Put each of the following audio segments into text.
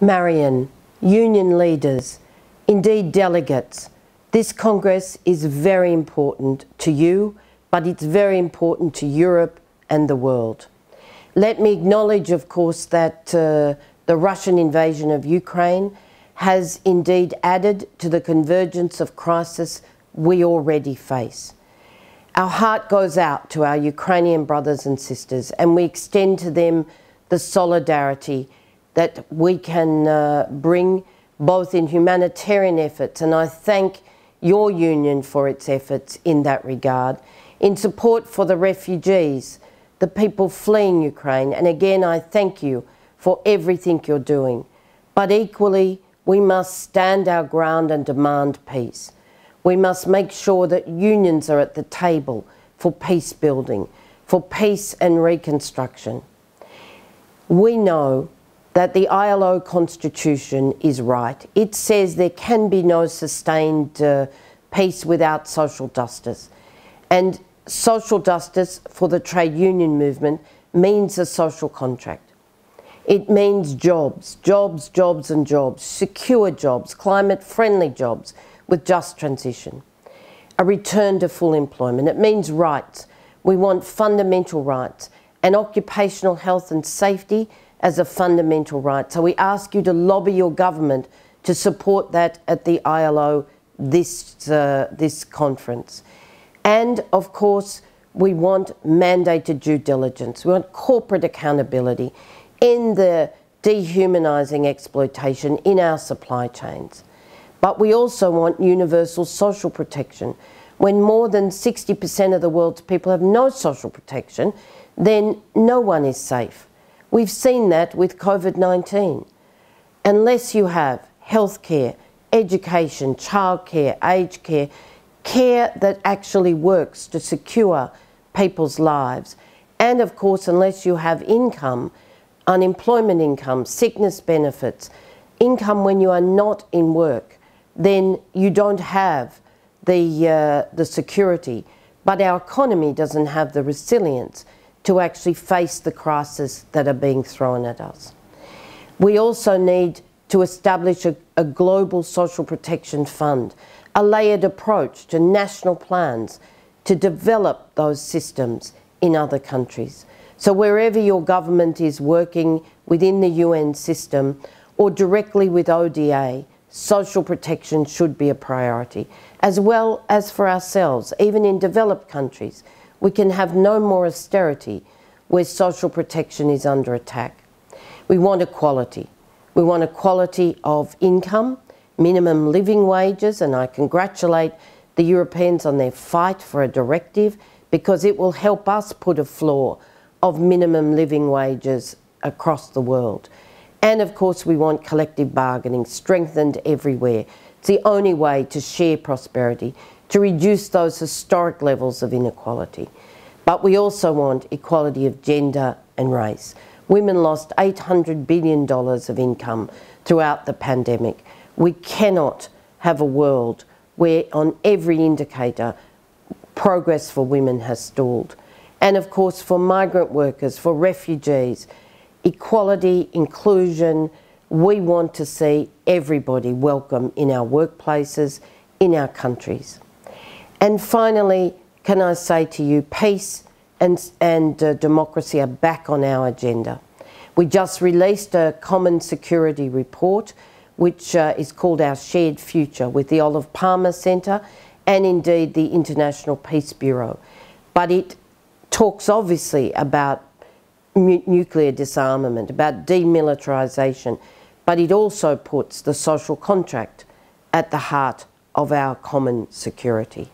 Marion, union leaders, indeed delegates, this Congress is very important to you, but it's very important to Europe and the world. Let me acknowledge, of course, that the Russian invasion of Ukraine has indeed added to the convergence of crisis we already face. Our heart goes out to our Ukrainian brothers and sisters, and we extend to them the solidarity that we can bring both in humanitarian efforts, and I thank your union for its efforts in that regard, in support for the refugees, the people fleeing Ukraine, and again I thank you for everything you're doing. But equally, we must stand our ground and demand peace. We must make sure that unions are at the table for peace building, for peace and reconstruction. We know that the ILO Constitution is right. It says there can be no sustained peace without social justice. And social justice for the trade union movement means a social contract. It means jobs, jobs, jobs and jobs, secure jobs, climate-friendly jobs with just transition. A return to full employment. It means rights. We want fundamental rights and occupational health and safety as a fundamental right. So we ask you to lobby your government to support that at the ILO this conference. And of course, we want mandated due diligence. We want corporate accountability in the dehumanising exploitation in our supply chains. But we also want universal social protection. When more than 60% of the world's people have no social protection, then no one is safe. We've seen that with COVID-19. Unless you have healthcare, education, childcare, aged care, care that actually works to secure people's lives, and of course, unless you have income, unemployment income, sickness benefits, income when you are not in work, then you don't have the security. But our economy doesn't have the resilience to actually face the crises that are being thrown at us. We also need to establish a global social protection fund, a layered approach to national plans to develop those systems in other countries. So wherever your government is working within the UN system or directly with ODA, social protection should be a priority, as well as for ourselves. Even in developed countries, we can have no more austerity where social protection is under attack. We want equality. We want equality of income, minimum living wages, and I congratulate the Europeans on their fight for a directive because it will help us put a floor of minimum living wages across the world. And of course, we want collective bargaining strengthened everywhere. It's the only way to share prosperity, to reduce those historic levels of inequality. But we also want equality of gender and race. Women lost $800 billion of income throughout the pandemic. We cannot have a world where on every indicator progress for women has stalled. And of course for migrant workers, for refugees, equality, inclusion, we want to see everybody welcome in our workplaces, in our countries. And finally, can I say to you, peace and democracy are back on our agenda. We just released a common security report, which is called Our Shared Future, with the Olive Palmer Centre and indeed the International Peace Bureau. But it talks obviously about nuclear disarmament, about demilitarisation, but it also puts the social contract at the heart of our common security.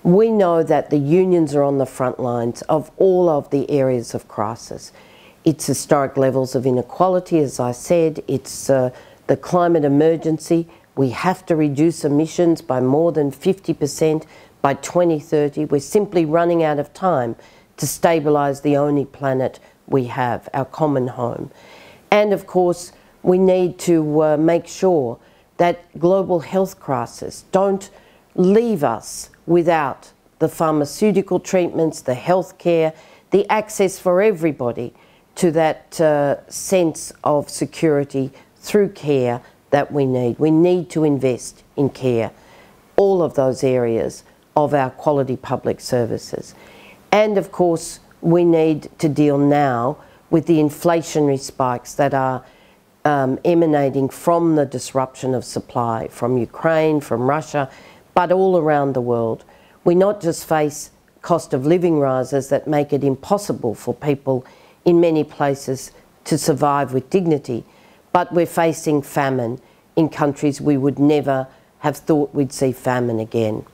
We know that the unions are on the front lines of all of the areas of crisis. It's historic levels of inequality, as I said, it's the climate emergency. We have to reduce emissions by more than 50% by 2030. We're simply running out of time to stabilise the only planet we have, our common home. And of course, we need to make sure that global health crises don't leave us without the pharmaceutical treatments, the health care, the access for everybody to that sense of security through care that we need. We need to invest in care, all of those areas of our quality public services. And of course, we need to deal now with the inflationary spikes that are emanating from the disruption of supply from Ukraine, from Russia, but all around the world. We not just face cost of living rises that make it impossible for people in many places to survive with dignity, but we're facing famine in countries we would never have thought we'd see famine again.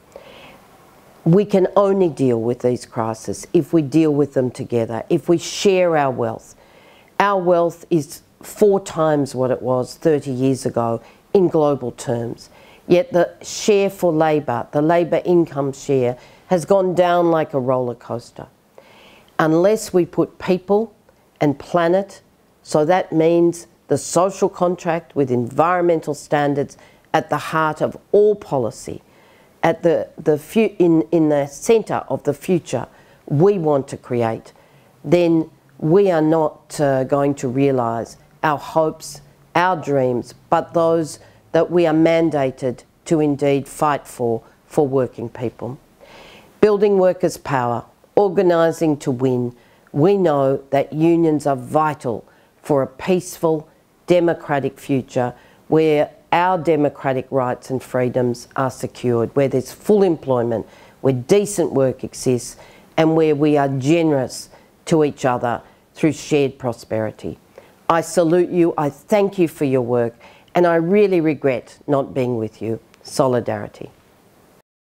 We can only deal with these crises if we deal with them together, if we share our wealth. Our wealth is 4 times what it was 30 years ago in global terms. Yet the share for labour, the labour income share, has gone down like a roller coaster. Unless we put people and planet, so that means the social contract with environmental standards at the heart of all policy, at in the centre of the future we want to create, then we are not going to realise our hopes, our dreams, but those that we are mandated to indeed fight for working people. Building workers' power, organising to win, we know that unions are vital for a peaceful, democratic future where our democratic rights and freedoms are secured, where there's full employment, where decent work exists, and where we are generous to each other through shared prosperity. I salute you, I thank you for your work, and I really regret not being with you. Solidarity.